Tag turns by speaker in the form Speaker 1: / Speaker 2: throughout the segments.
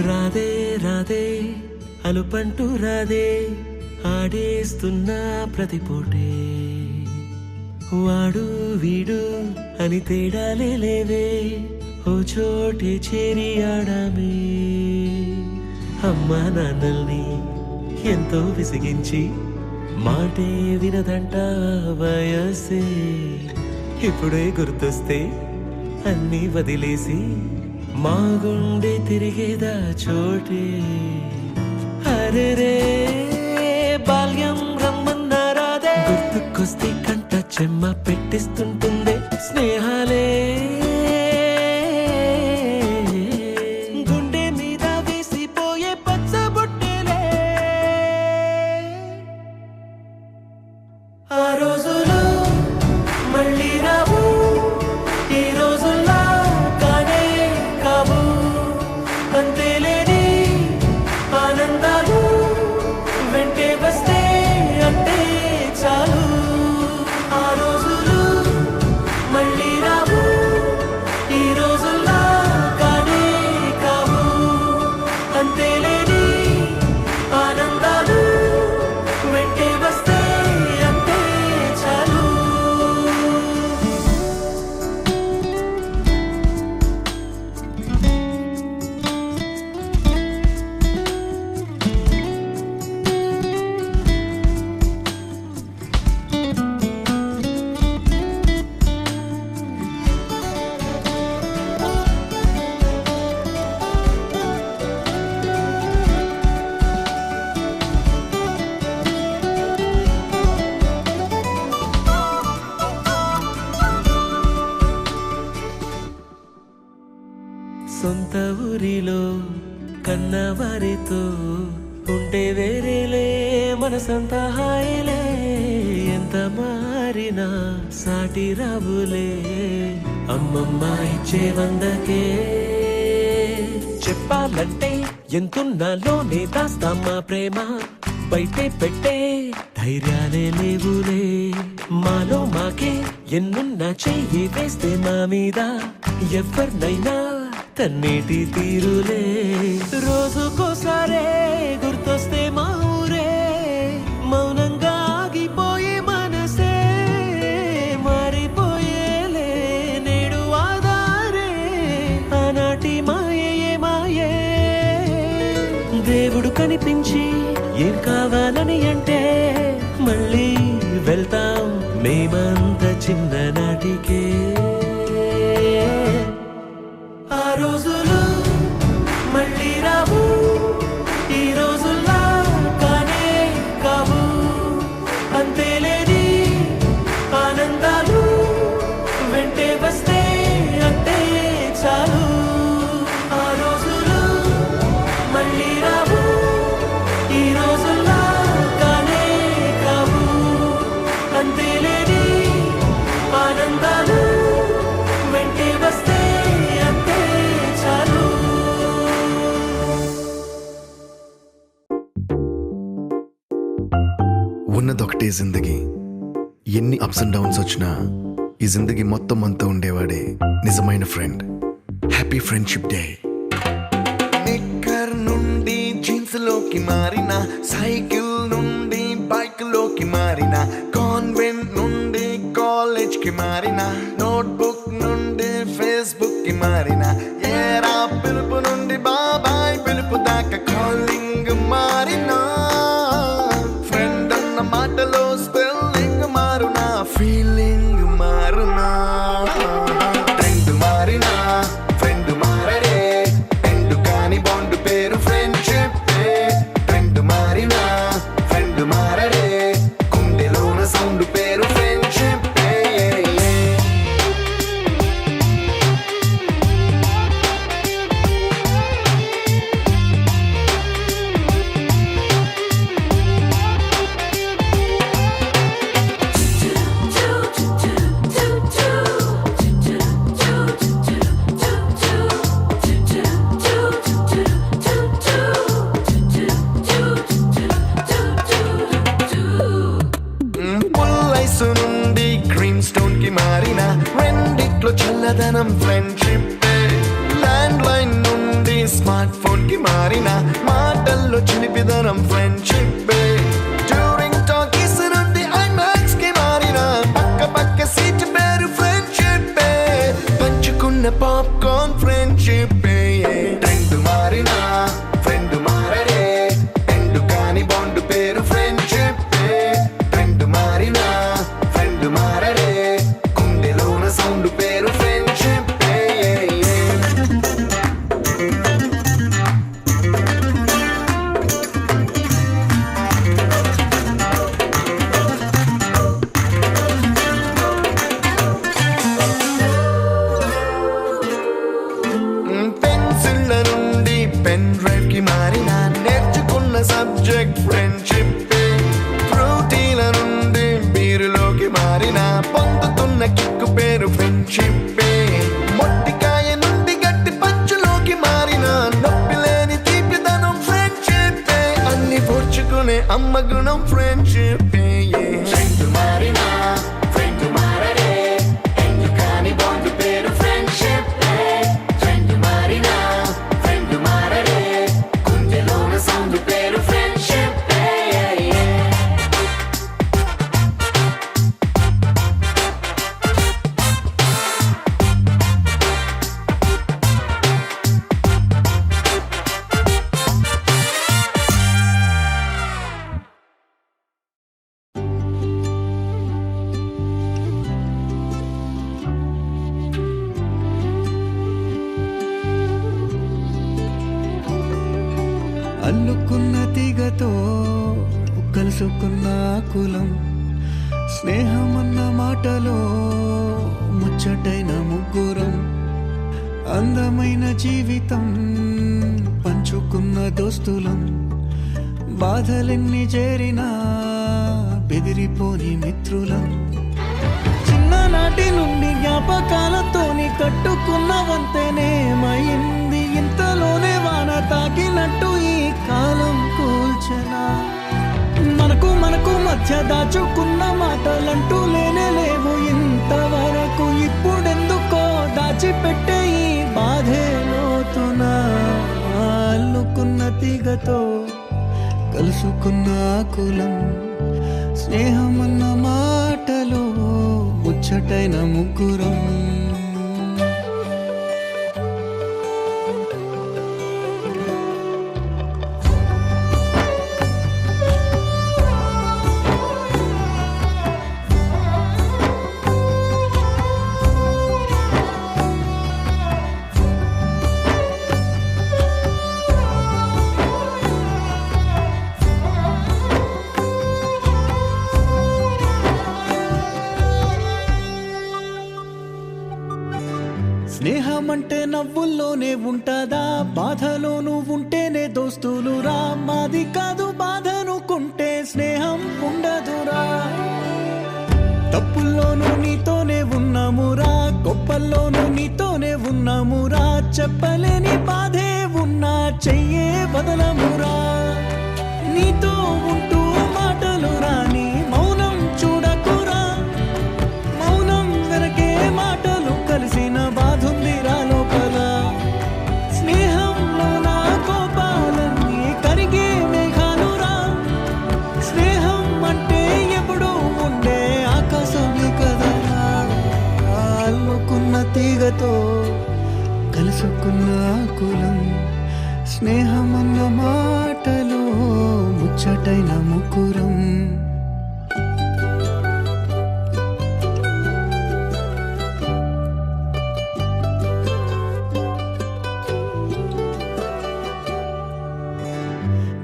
Speaker 1: రాధే రాధే అలుపంటూ రాధే ఆడేస్తున్నా ప్రతిపోటే వాడు వీడు అని తేడాలే లేవే ఓ చోటే చేరి ఆడామే అమ్మా నాన్నల్ని ఎంతో విసిగించి మాటే వినదంట వయసే ఇప్పుడే గుర్తొస్తే అన్నీ వదిలేసి మా గుండె తిరిగేదా చోటే అరే రే బాల్యం రమ్మన్నారాదే గుర్తుకొస్తే కంట చెమ్మ పెట్టిస్తుంటుందే స్నేహాలే గుండె మీద వేసిపోయే పచ్చబొట్టెలే ఆ రోజులు మళ్ళీ రావు ఈ రోజుల్లా కానే కావు అంతేలేని ఆనందాలు వెంటే వస్తే అంటే చాలు ఆ రోజులు మళ్ళీ రావు ఈ రోజుల్లా కానే కావు అంతేలేని ఆనందాలు వెంటే వస్తే అంటే చాలు సొంత ఊరిలో కన్నవారితో ఉంటే వేరేలే మనసంత హాయిలే ఎంత మారినా సాటి రావులే అమ్మమ్మ ఇచ్చే వందకే చెప్పాలంటే ఎంతున్నాలోనే దాస్తామా ప్రేమ బయటే పెట్టే ధైర్యాలే లేవులే మాలో మాకే ఎన్నున్నా చెయ్యి వేస్తే మా మీద ఎవరినైనా తన్నేటి తీరులే రోజుకోసారే గుర్తొస్తే మా ఊరే మౌనంగా ఆగిపోయే మనసే మారిపోయేలే నేడు ఆధారే ఆనాటి మాయే మాయే దేవుడు కనిపించి ఏం కావాలని అంటే మళ్ళీ వెళ్తాం మేమంత చిన్ననాటికే ఆ రోజులు మళ్ళీ రావు ఈ రోజుల్లా కానే కావు అంతేలేని ఆనందాలు వెంటే వస్తే అంటే చాలు ఆ రోజులు మళ్ళీ రావు ఈ రోజుల్లా కానే కావు అంతేలేని ఆనందాలు వెంటే వస్తే
Speaker 2: ఉన్నదొకటే జిందగీ ఎన్ని అప్స్ అండ్ డౌన్స్ వచ్చినా ఈ జిందగీ మొత్తం అంతా ఉండేవాడే నిజమైన ఫ్రెండ్ హ్యాపీ ఫ్రెండ్షిప్ డే
Speaker 3: నిక్కర్ నుండి జీన్స్ లోకి మారిన సైకిల్ నుండి బైక్ లోకి మారిన కాన్వెంట్ నుండి కాలేజ్ కి మారిన నోట్బుక్ నుండి ఫేస్బుక్ కి మారిన ఏరా పిలుపు నుండి బాబాయ్ పిలుపు దాకా కాలింగ్ మారినా మాటలో స్పెల్లింగ్ మారునా ఫీలింగ్ మారునా ట్రెండ్ మారినా ఫ్రెండ్ మారడే ట్రెండ్ కాని బాండ్ పేరు ఫ్రెండ్షిప్ ట్రెండ్ మారినా ఫ్రెండ్ మారడే గుండెలోన సౌండ్ పేరు ఫ్రెండ్షిప్ రోజ్ నుండి క్రీమ్ స్టోన్ కి మారిన రెండిట్లో చల్లదనం ఫ్రెండ్షిప్ ల్యాండ్ లైన్ నుండి స్మార్ట్ ఫోన్ కి మారిన మాటల్లో చిలిపిదనం ఫ్రెండ్షిప్ డ్యూరింగ్ టాకీస్ నుండి ఐమాక్స్ కి మారిన పక్క పక్క సీట్ పేరు ఫ్రెండ్షిప్ పంచుకున్న పాప్కార్న్ ఫ్రెండ్షిప్ ట్రెండ్ మారిన ఫ్రెండ్ మారడే ఎండు కాని బాండ్ పేరు ఫ్రెండ్షిప్ ట్రెండ్ మారిన ఫ్రెండ్ మారడే గుండెలోన సౌండ్ పేరు ఫ్రెండ్షిప్ పెన్సిళ్ళ నుండి పెన్ డ్రైవ్ కి మారిన నేర్చుకున్న సబ్జెక్ట్ ఫ్రెండ్షిప్ ఫ్రూటీల నుండి బీరులోకి మారిన పొందుతున్న కిక్కు పేరు ఫ్రెండ్షిప్ మొట్టికాయ నుండి గట్టి పంచులోకి మారిన నొప్పి లేని తీపిదనం ఫ్రెండ్షిప్ అన్ని పోర్చుకునే అమ్మ గుణం ఫ్రెండ్షిప్ ఫ్రెండ్ మారిన ఫ్రెండ్ మారడే ఎందు కాని బాండ్ పేరు ఫ్రెండ్షిప్ ఫ్రెండ్ మారిన ఫ్రెండ్ మారడే గుండెలోన సౌండ్ పేరు ఫ్రెండ్షిప్
Speaker 1: అల్లుకున్న తీగతో కలుసుకున్న కులం స్నేహమన్న మాటలో ముచ్చటైన ముగ్గురం అందమైన జీవితం పంచుకున్న దోస్తులం బాధలెన్ని చేరినా బెదిరిపోని మిత్రులం చిన్ననాటి నుండి జ్ఞాపకాలతోని కట్టుకున్న వంతెనేమైంది ఇంతలోనే వాన తాకినట్టు ఈ కాలం కూల్చనా మనకు మధ్య దాచుకున్న మాటలంటూ లేనే లేవు ఇంతవరకు ఇప్పుడెందుకో దాచిపెట్టే ఈ బాధే లోతున అల్లుకున్న తీగతో కలుసుకున్న కులం స్నేహమన్న మాటలో ముచ్చటైన ముగ్గురం స్నేహమంటే నవ్వుల్లోనే ఉంటదా బాధలోనూ ఉంటేనే దోస్తులురా మాది కాదు బాధనుకుంటే స్నేహం ఉండదురా తప్పుల్లోనూ నీతోనే ఉన్నామురా గొప్పల్లోనూ నీతోనే ఉన్నామురా చెప్పలేని బాధే ఉన్నా చెయ్యే బదలమురా నీతో ఉంటూ మాటలు రాని మౌనం చూడకురా మౌనం వెనకే మాటలు కలిసిన బాధుందిరా లోపల స్నేహంలో నా కోపాలన్నీ కరిగే మేఘాలురా స్నేహం అంటే ఎప్పుడు ఉండే ఆకాశమే కదరా అల్లుకున్న తీగతో కలుసుకున్న కులం స్నేహమన్న మాటలో ముచ్చటైన ముగ్గురం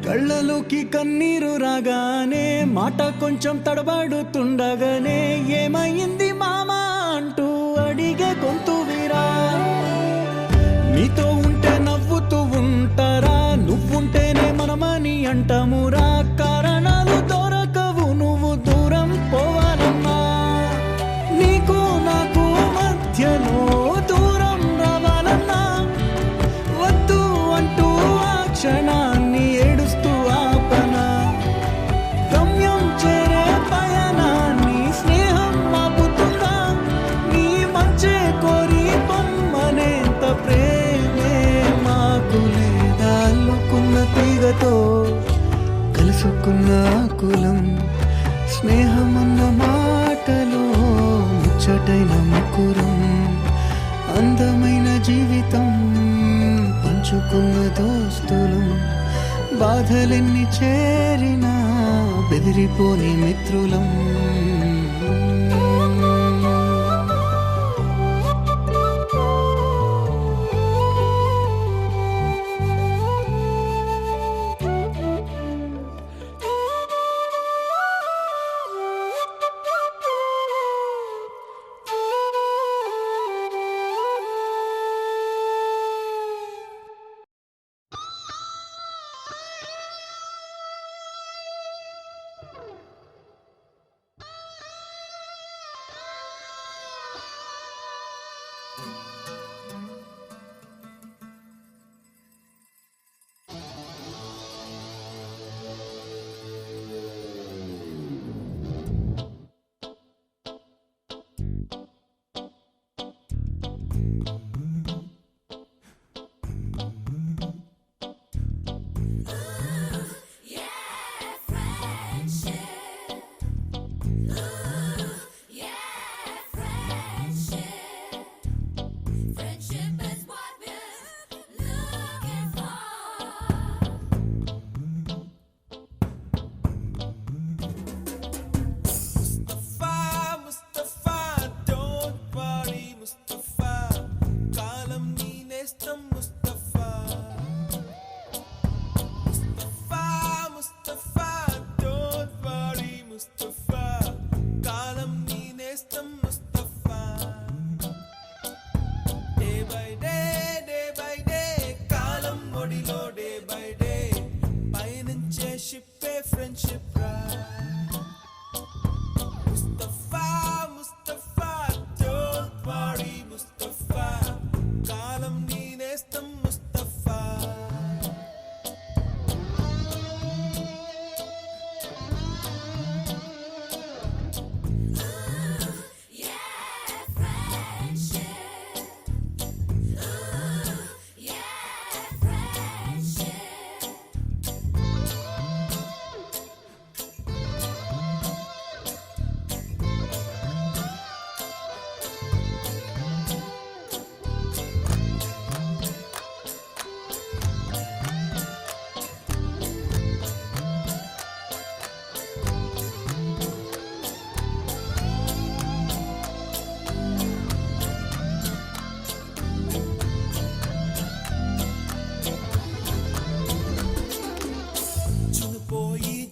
Speaker 1: కళ్ళలోకి కన్నీరు రాగానే మాట కొంచెం తడబడుతుండగానే ఏమైంది మామా అంటూ అడిగే గొంతు వీరా నీతో ఉంటే నవ్వుతూ ఉంటారా నువ్వుంటేనే మనమని అంటామురా కారణాలు దొరకవు నువ్వు దూరం పోవాలన్నా నీకు నాకు మధ్యలో దూరం రావాలన్నా వద్దు అంటూ ఆ క్షణాన్ని ఏడుస్తూ ఆపనా గమ్యం చేరే పయనాన్ని స్నేహ
Speaker 4: రేఖలతో కలుసుకున్న కులం స్నేహమన్న మాటలో ముచ్చటైన ముకురం అందమైన జీవితం పంచుకున్న దోస్తులం బాధలెన్ని చేరినా బెదిరిపోని మిత్రులం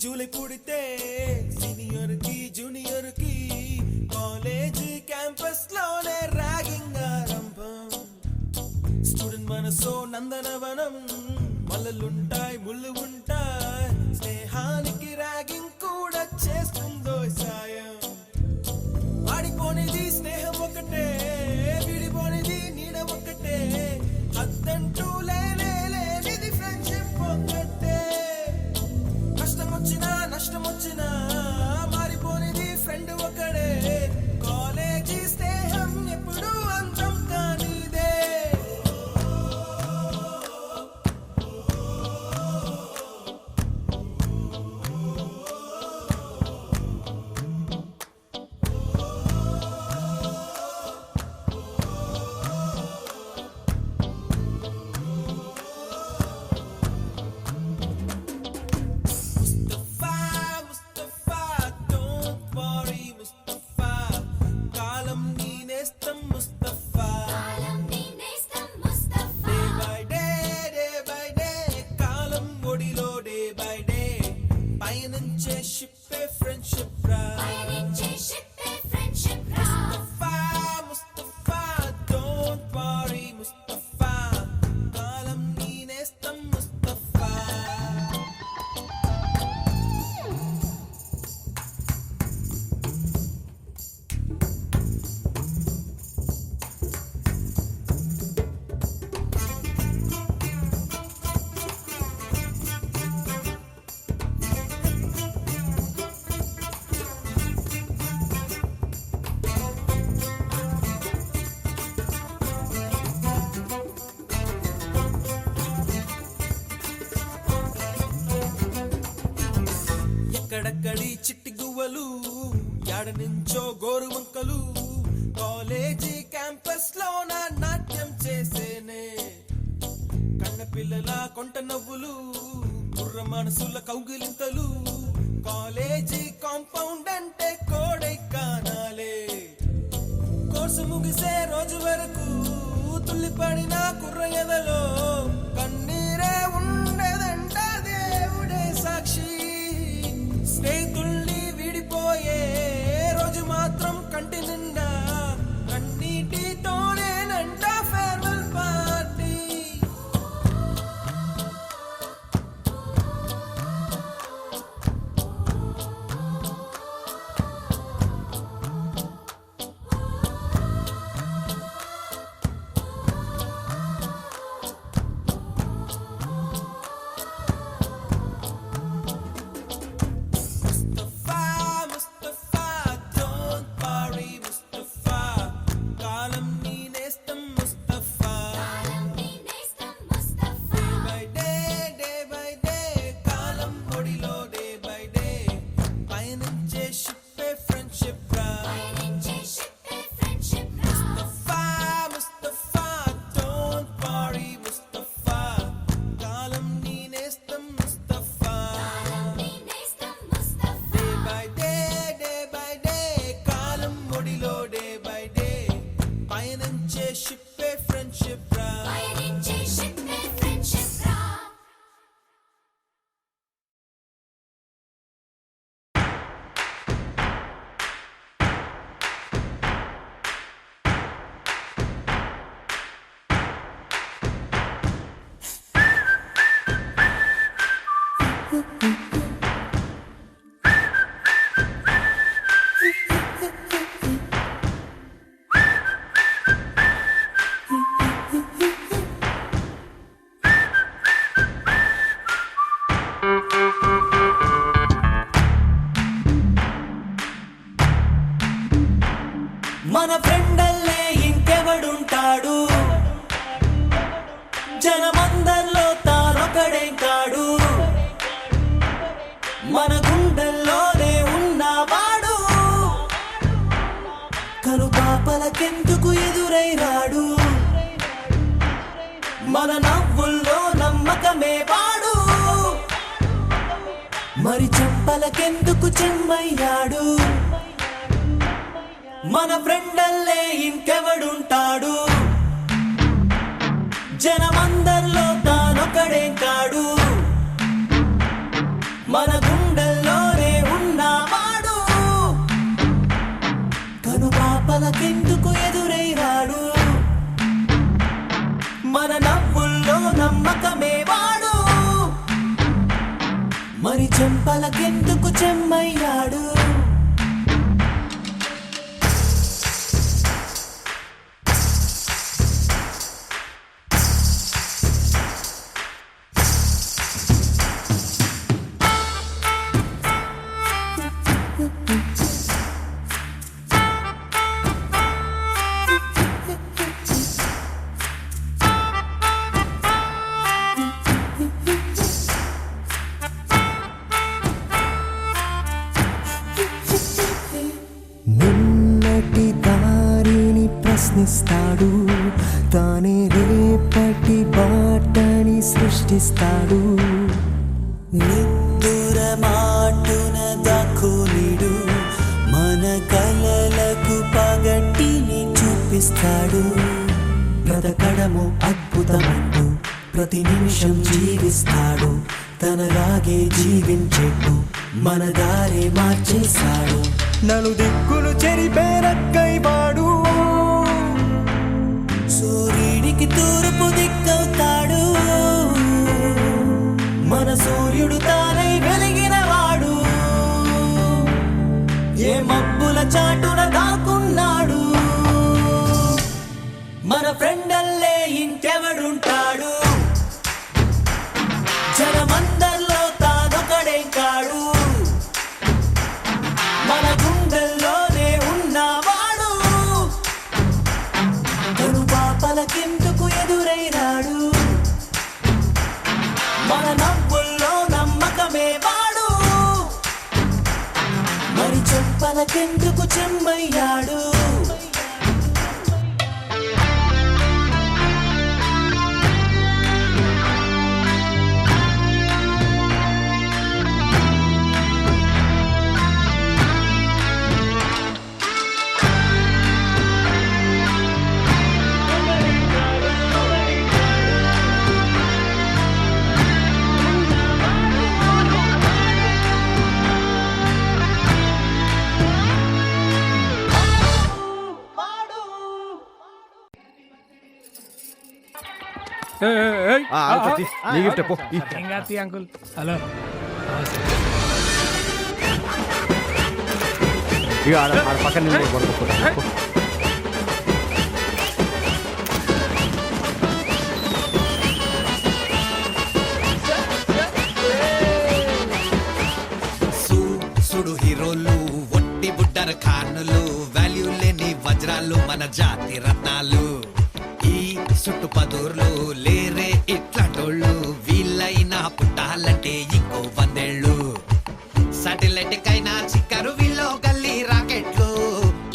Speaker 1: జూలై పుడితే సీనియర్ కి జూనియర్ కి కాలేజ్ క్యాంపస్ లోనే ర్యాగింగ్ ఆరంభం స్టూడెంట్ మనసో నందనవనం మల్లలుంటాయి ముళ్ళు ఉంటాయి స్నేహానికి ర్యాగింగ్ కూడా చేస్తుందో సాయం వాడిపోనిది స్నేహం ఒకటే విడిపోనిది నీడ ఒకటే అద్దంటూ లేనిది ఫ్రెండ్షిప్ ఒకటే నష్టం వచ్చినా మారిపోనిది ఫ్రెండ్ ఒకడే కాలేజీ స్నేహం ఎప్పుడు అంతం కానిదే ఎక్కడెక్కడి చిట్టి గువ్వలు యాడ నుంచో గోరు వంకలు కాలేజీ క్యాంపస్ లో నా నాట్యం చేసేనే కన్న పిల్లల కొంట నవ్వులు కుర్ర మనసుల కౌగిలింతలు కాలేజీ కాంపౌండ్ అంటే కోడై కానాలే కోర్సు ముగిసే రోజు వరకు తుల్లిపడిన కుర్ర ఎదలో కన్నీరే ఉండేదంట దేవుడే సాక్షి స్నేహితుల్ని విడిపోయే రోజు మాత్రం కంటి నిండా కన్నీటితోనేనంట ఫేర్వెల్ పార్టీ
Speaker 5: మన ఫ్రెండల్లే ఇంకెవడుంటాడు జనమందరిలో తానొకడే కాడు మన గుండెల్లోనే ఉన్నవాడు కను పాపలకెందుకు ఎదురై రాడు మన నవ్వుల్లో నమ్మకమే వాడు మరి చెంపలకెందుకు చెమ్మయ్యాడు మన ఫ్రెండల్లే ఇంకెవడుంటాడు జనమందరిలో తానొకడే కాడు మన గుండెల్లోనే ఉన్నవాడు కను పాపలకెందుకు ఎదురై రాడు మన నవ్వుల్లో నమ్మకమే వాడు మరి చెంపలకెందుకు చెమ్మయ్యాడు
Speaker 4: నిన్నటి దారిని ప్రశ్నిస్తాడు తానే రేపటి బాటని సృష్టిస్తాడు
Speaker 5: నిద్దుర మాటున దక్కునిడు మన కలలకు పగటిని చూపిస్తాడు బ్రతకడము అద్భుతమంటూ ప్రతి నిమిషం జీవిస్తాడు తనలాగే జీవించేట్టు మన దారే మార్చేశాడు
Speaker 4: నలుదిక్కులు చెరిపేరక్కై వాడు
Speaker 5: సూర్యుడికి తూర్పు దిక్కవుతాడు మన సూర్యుడు తానై వెలిగిన వాడు ఏ మబ్బుల చాటున దాక్కున్నాడు మన ఫ్రెండల్లే ఇంకెవడుంటాడు జనమందరిలో తానొకడే కాడు మన గుండెల్లోనే ఉన్నవాడు కను పాపలకెందుకు ఎదురై రాడు మన నవ్వుల్లో నమ్మకమే వాడు పాపాలకెందుకు చెమ్మయ్యాడు
Speaker 6: అంకుల్ హలో
Speaker 4: పక్కన
Speaker 7: సుడు హీరోలు ఒట్టి బుట్టర్ ఖానులు వాల్యూ లేని వజ్రాలు మన జాతి రత్నాలు ఈ సుట్టు పదూర్లు లేరే ఇట్లాటోళ్ళు వీళ్ళైనా పుట్టాలంటే ఇంకో 100 ఏళ్ళు సాటిలైట్ కైనా చిక్కరు వీళ్ళు గల్లీ రాకెట్లు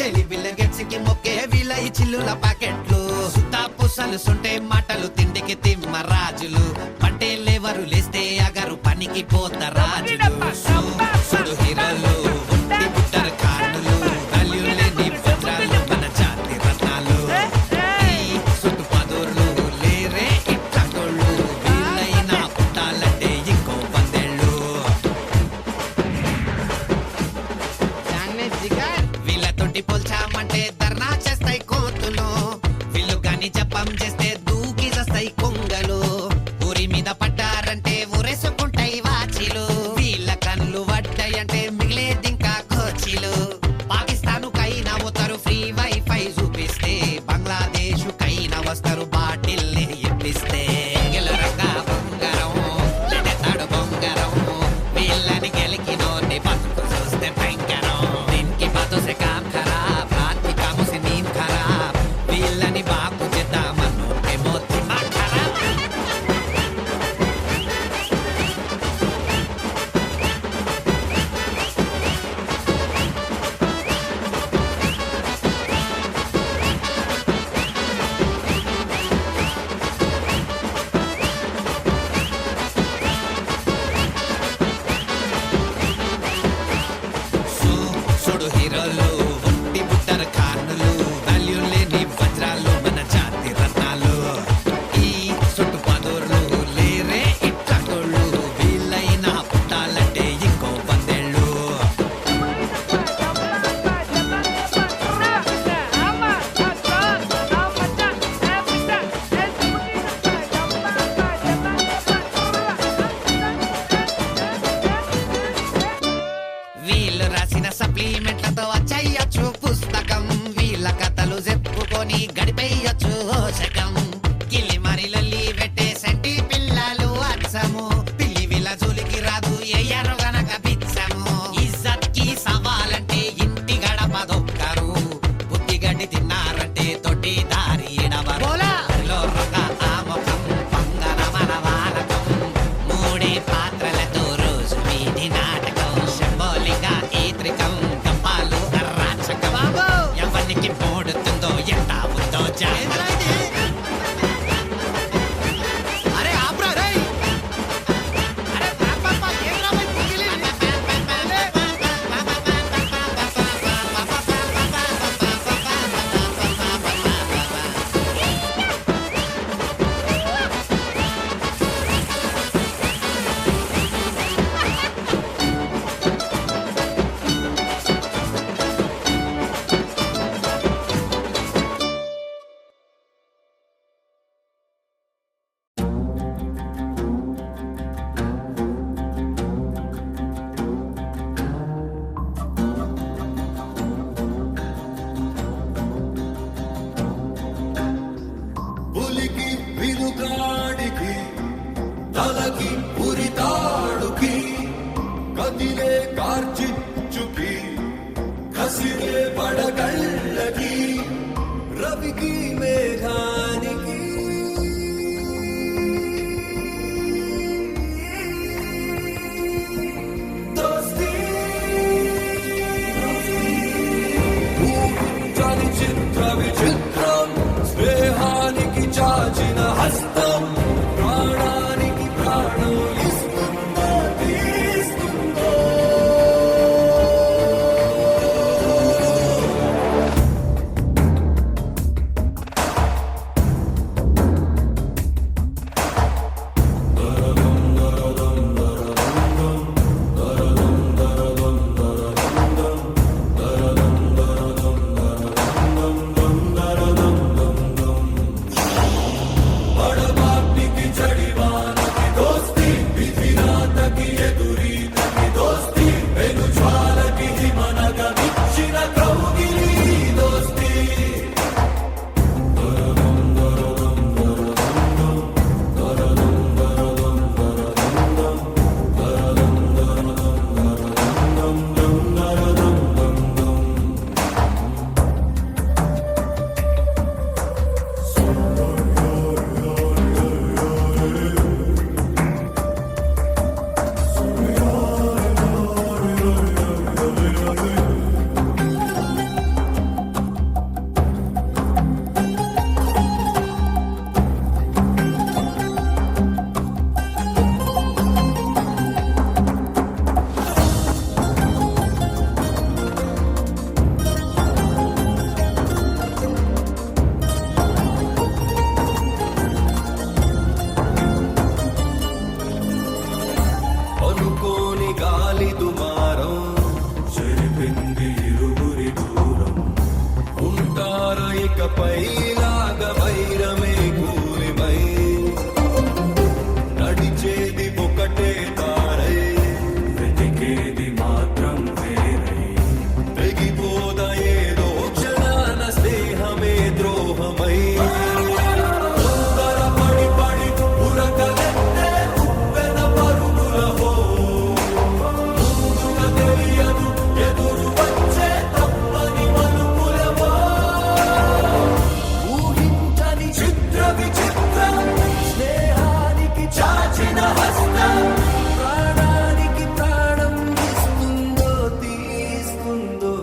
Speaker 7: టెలివిజన్ గెట్స్ కి మొక్కే వీళ్ళ ఈ చిల్లుల ప్యాకెట్లు సుత్తా పుసలు సుంటే మాటలు తిండికి తిమ్మ రాజులు పంటే లేవరు లేస్తే అగరు పనికి పోత రాజులు సుడు హీరోలు ఒట్టి బుట్టర్ ఖానులు వాల్యూ లేని వజ్రాలు మన జాతి రత్నాలు ఈ సుట్టు పదూర్లు లేరే ఇట్లాటోళ్ళు వీళ్ళైనా పుట్టాలంటే ఇంకో 100 ఏళ్ళు వీళ్ళతోటి పోల్చామంటే ధర్నా చేస్తాయి కోతులు వీళ్ళు గాని జపం చేస్తే దూకి చేస్తాయి కొంగలు ఊరి మీద పడ్డారంటే ఊరేసుకుంటాయి వాచిలు వీళ్ళ కళ్ళు పడ్డాయంటే మిగిలేది ఇంకా కోచిలు పాకిస్తాన్ కైనా పోతారు ఫ్రీ వైఫై చూపిస్తే బంగ్లాదేశ్ కైనా వస్తారు బాటిల్ ఇప్పిస్తే గెలరగా బొంగరం లెడతాడు బొంగరం వీళ్ళని గెలికినోని బతుకు చూస్తే భయంకరం దీనికి బాతో సే కామ్ ఖరాబ్ రాత్ కి కామో సే నీంద్ ఖరాబ్ వీళ్ళని బాగు చేద్దామను ఏమో దిమాగ్ ఖరాబ్ సుడు హీరోలు ఒట్టి బుట్టర్ ఖానులు వాల్యూ లేని వజ్రాలు మన జాతి రత్నాలు ఈ సుట్టు పదూర్లు లేరే ఇట్లాటోళ్ళు వీళ్ళైనా పుట్టాలంటే ఇంకో 100 ఏళ్ళు వీళ్ళు రాసిన సప్లిమెంట్లతో వచ్చేయచ్చు పుస్తకం వీళ్ళ కథలు చెప్పుకొని గడిపేయచ్చు శకం కిల్లి మరి లల్లి పెట్టే సంటి పిల్లలు అచ్చము పిల్లి వీళ్ళ జోలికి రాదు ఎయ్యారు గనక పిచ్చము ఇజ్జత్ కి సవాలంటే ఇంటి గడప దొక్కరు బుద్ధి గడ్డి తిన్నారంటే తొట్టి దారి ఎడవరు హరిలో రొక ఆముఖం పంగన మన వాలకం మూడే పాత్రలతో రోజు వీధి నాటకం శంభోలింగ ఈత్రికం గంపాలు అరాచకం ఎవరికి పోడుతుందో ఎంత ఉందో అరే ఆప్రా రే అరే పాపా ఏం రా బై పుగిలి
Speaker 3: పులికి వినుగాడికి తలకి ఉరితాడుకి కదిలే కార్చిచ్చుకి కసిరే పడగళ్ళకి రవికి మేఘానికి దోస్తీ తెరపై లాగ వైరమే కూలిమై నడిచేది ఒకటే తారై వెతికేది మాత్రం వేరై తెగిపోద ఏదో క్షణాన స్నేహమే ద్రోహమై తొందరపడి పడి ఉరకలెత్తే ఉప్పెన పరుగులహో ముందుగా తెలియదు ఎదురు వచ్చే తప్పని మలుపులవో ఊహించని చిత్ర విచిత్రం స్నేహానికి చాచిన హస్తం ప్రాణానికి ప్రాణం ఇస్తుందో తీస్తుందో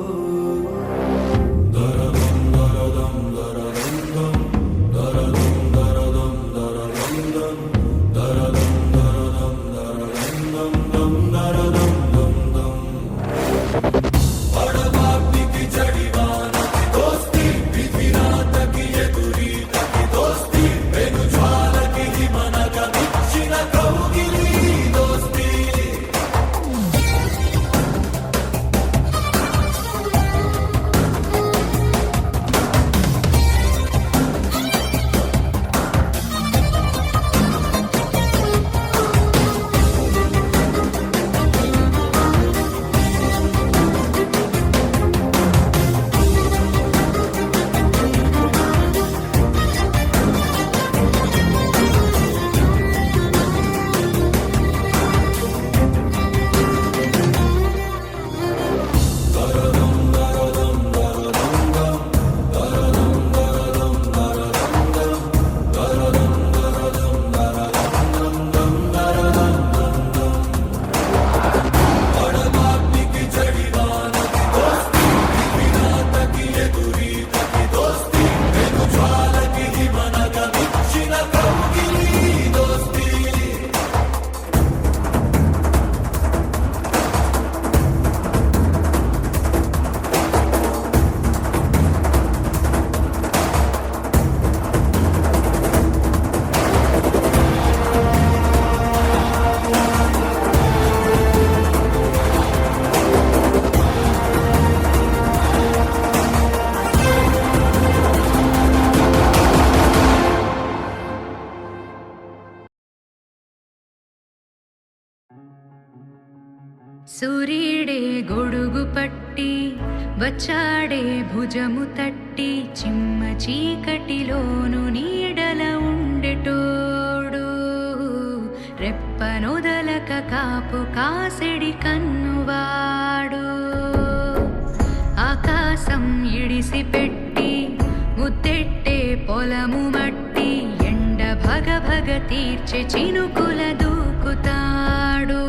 Speaker 3: దరదం దరదం దరదం దరదం దరదం దరదం దరదం దరదం దరదం దరదం పడబాటికి జడివానకి దోస్తి విధిరాతకి ఎదురీతకి దోస్తి వెను జ్వాలకి మనక నిచ్చిన కౌగిలి దోస్తి పడబాటికి జడివానకి దోస్తి విధిరాతకి ఎదురీతకి దోస్తి వెను జ్వాలకి మనక నిచ్చిన కౌగిలి దోస్తి
Speaker 6: సూర్యుడే గొడుగు పట్టి వచ్చాడే భుజము తట్టి చిమ్మ చీకటిలోను నీడల ఉండెటోడు రెప్పనొదలక కాపు కాసెడి కన్నువాడు ఆకాశం ఇడిసి పెట్టి ముద్దెట్టే పొలము మట్టి ఎండ భగ భగ తీర్చే చినుకుల దూకుతాడు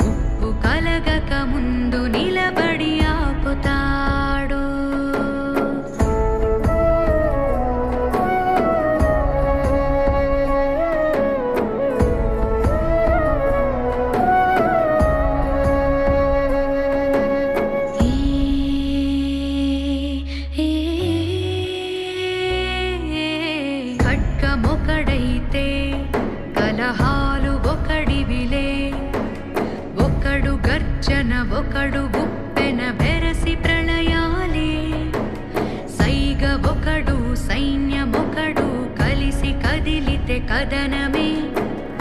Speaker 6: ఉప్పు కలగక ముందు నిలబడి ఆపుతాడు ఖడ్గమొకడైతే కలహాలు ఒకడివిలే ఒకడు గర్జన ఒకడు గుప్పెన బెరసి ప్రళయాలే సైగ ఒకడు సైన్యమొకడు కలిసి కదిలితే కదనమే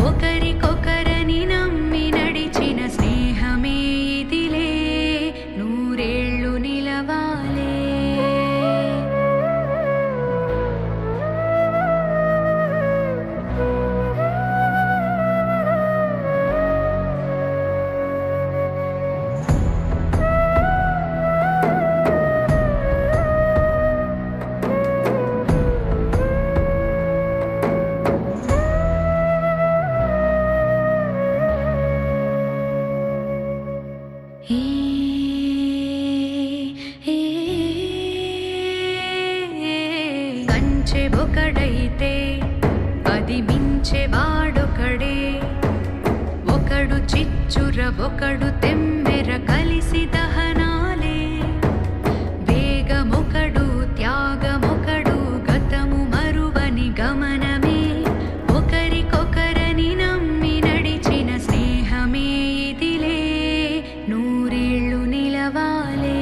Speaker 6: ఒకరికొకరని నమ్మి నడిచిన స్నేహమే ఇదిలే నూరేళ్ళు నిలవాలే కంచె ఒకడైతే అది మించె వాడొకడే ఒకడు చిచ్చుర ఒకడు తెమ్మెర కలిసి దహనాలే వేగమొకడు త్యాగమొకడు గతము మరువని గమనమే ఒకరికొకరని నమ్మి నడిచిన స్నేహమే ఇదిలే నూరేళ్ళు నిలవాలే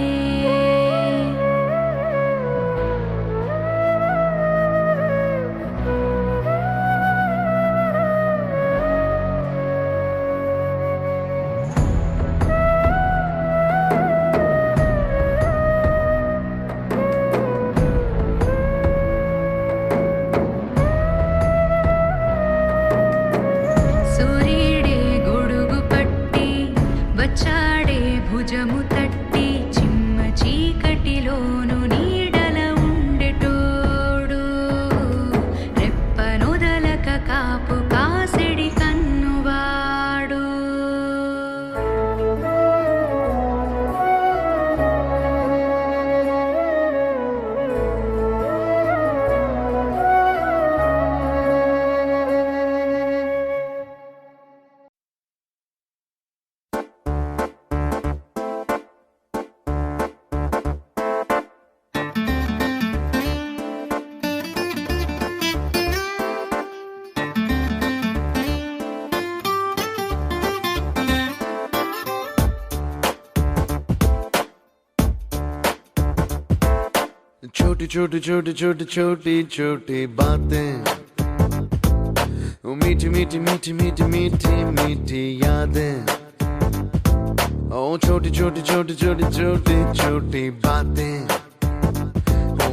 Speaker 2: छोटी छोटी छोटी छोटी छोटी छोटी बातें, मीठी मीठी मीठी मीठी मीठी मीठी यादें। ओ छोटी छोटी छोटी छोटी छोटी छोटी बातें, ओ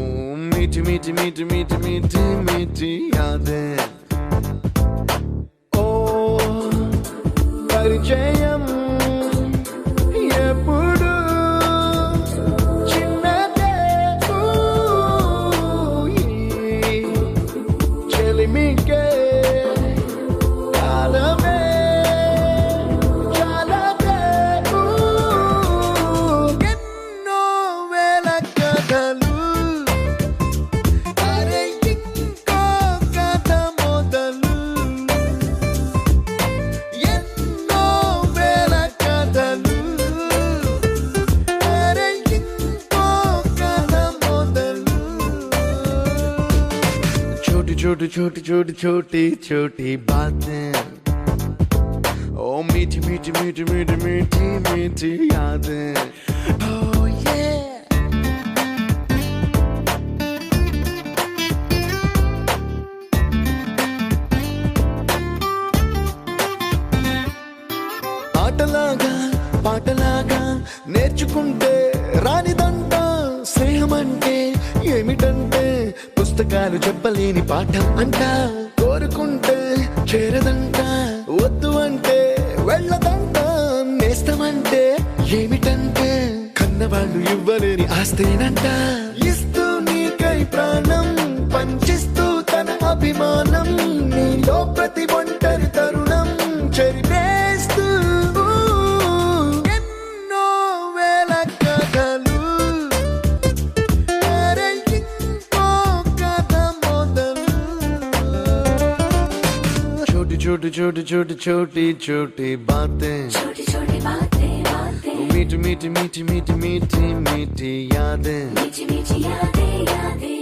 Speaker 2: मीठी मीठी मीठी मीठी मीठी मीठी यादें। ओ परिचयम ఎప్పుడు చిన్నదే చెలిమికే కాలమే చాలదే ఎన్నో వేల కథలు అరే ఇంకో కథ మొదలు ఎన్నో వేల కథలు అరే ఇంకో కథ మొదలు छोटी छोटी छोटी छोटी छोटी छोटी बातें, ओ मीठी मीठी मीठी मीठी मीठी मीठी यादें। Oh yeah. ఆటలాగా పాటలాగా నేర్చుకుంటే రానిదంట స్నేహం అంటే ఏమిటంటే పుస్తకాలు చెప్పలేని పాఠం అంట కోరుకుంటే చేరదంట వద్దు అంటే వెళ్ళదంట నేస్తమంటే ఏమిటంటే కన్నవాళ్ళు ఇవ్వలేని ఆస్తేనంట ఇస్తూ నీకై ప్రాణం పంచిస్తూ తన అభిమానం నీలో ప్రతి ఒంటరి తరుణం చెరిపేస్తూ ఎన్నో వేల కథలు అరే ఇంకో కథ మొదలు छोटी छोटी छोटी छोटी छोटी छोटी बातें,
Speaker 8: छोटी छोटी बातें बातें
Speaker 2: मीठी मीठी मीठी मीठी मीठी मीठी यादें।
Speaker 8: मीठी मीठी यादें यादें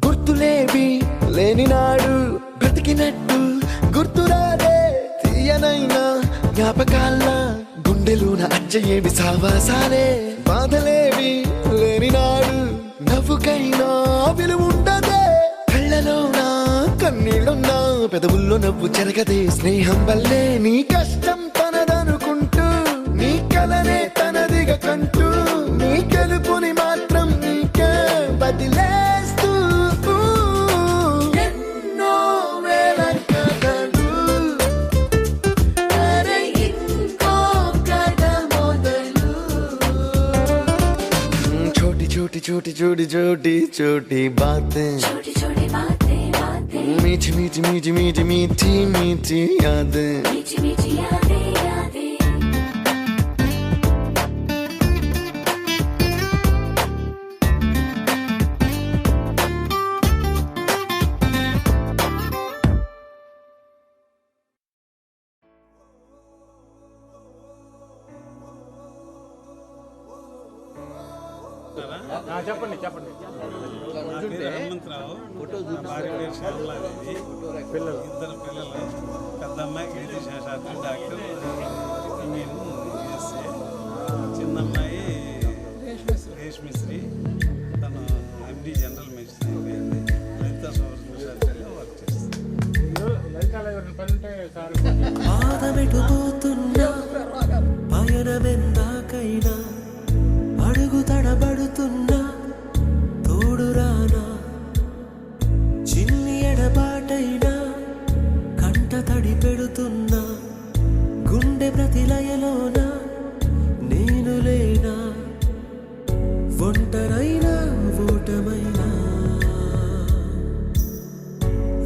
Speaker 8: గుర్తులేవి లేని నాడు బ్రతికినట్టు గుర్తురాదే తీయనైనా జ్ఞాపకాల గుండెలోన అచ్చయేవి సావాసాలే బాధలేవి లేని నాడు నవ్వుకైనా విలువుండదే కళ్ళలోన కన్నీళ్ళున్నా పెదవుల్లో నవ్వు చెరగదే స్నేహం వల్లే నీ కష్టం తనదనుకుంటూ నీ కలనే తనదిగా కంటూ నీ గెలుపుని మాత్రం నీకే బదిలేస్తూ ఎన్నో వేల కథలు అరే ఇంకో కథ మొదలు छोटी छोटी छोटी छोटी छोटी छोटी बातें, छोटी छोटी बातें बातें
Speaker 2: मीठी मीठी मीठी मीठी मीठी मीठी यादें।
Speaker 8: मीठी मीठी यादें यादें
Speaker 4: చెప్పండి చెప్పండి
Speaker 9: నా పేరు హనుమంతరావు. నా భార్య పేరు శ్యామలాదేవి. ఇద్దరు పిల్లలు. పెద్ద అమ్మాయి కీర్తి శేషాద్రి డాక్టర్, నేను ఎస్ఏ. చిన్న అమ్మాయి రేష్మిశ్రీ, తను ఎండి జనరల్ మెడిసిన్ అయింది. లలిత సూపర్ స్పెషాలిటీలో వర్క్ చేస్తుంది.
Speaker 1: పాదమెటుపోతున్నా పయనమెందాకైనా అడుగు తడబడుతున్నా తోడురానా చిన్ని ఎడబాటైనా కంట తడి పెడుతున్నా గుండె ప్రతిలయలోన నేను లేనా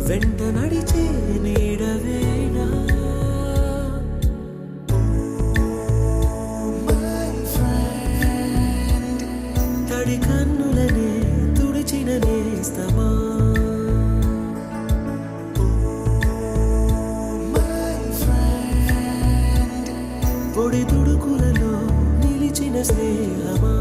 Speaker 1: వెంట నడిచే నీడవేనా తడి కన్నులనే తుడిచిన నేస్తమా పొడి తుడుకులలో నిలిచిన స్నేహమా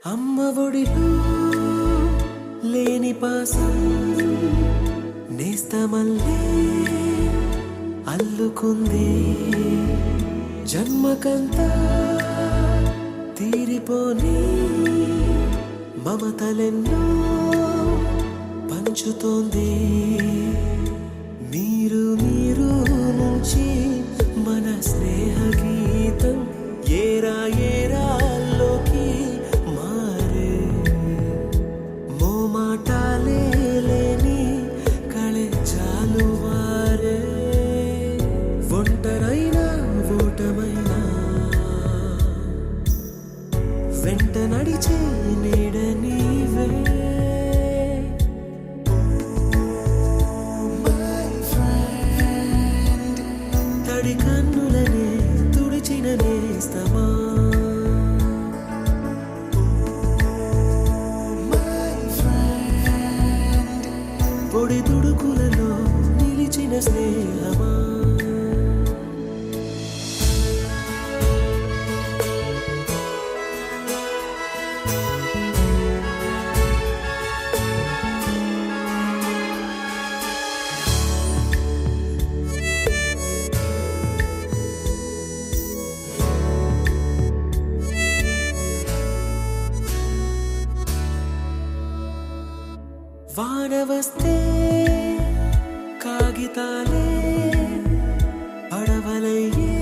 Speaker 1: అమ్మ ఒడిలో లేని పాసం నేస్తమల్లే అల్లుకుంది జన్మకంతా తీరిపోని మమతలెన్నో పంచుతోంది మీరు మీరు నుంచి మన స్నేహ గీతం ఏరా ఏరాల్లోకి మారే మోమాటాలే లేని కళే చాలు వారే ఒంటరైనా ఓటమైనా వెంట నడిచే నీడ నీవే తడి కన్నులనే తుడిచిన నేస్తమా పొడి తుడుకులలో నిలిచిన స్నేహమా వాన వస్తే కాగితాలే పడవలయ్యే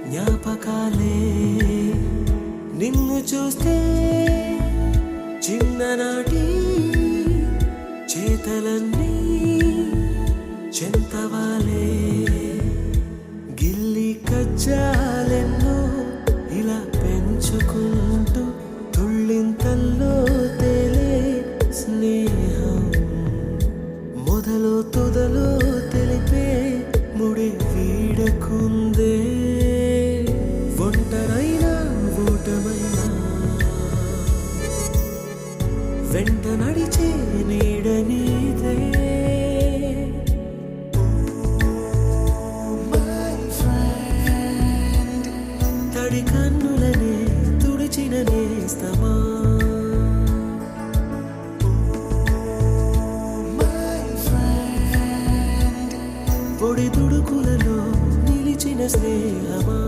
Speaker 1: జ్ఞాపకాలే నిన్ను చూస్తే చిన్ననాటి చేతలన్నీ చెంతవాలే గిల్లి కజ్జాలెన్నో ఇలా పెంచుకుంటూ తుళ్ళింతల్లో తేలే స్నేహం మొదలు తుదలు తెలిపే ముడి వీడకుందే ఒంటరైనా ఓటమైనా వెంట నడిచే నీడ నీదే తడి కన్నులనే తుడిచిన నేస్తమా పొడి తుడుకులలో నిలిచిన స్నేహమా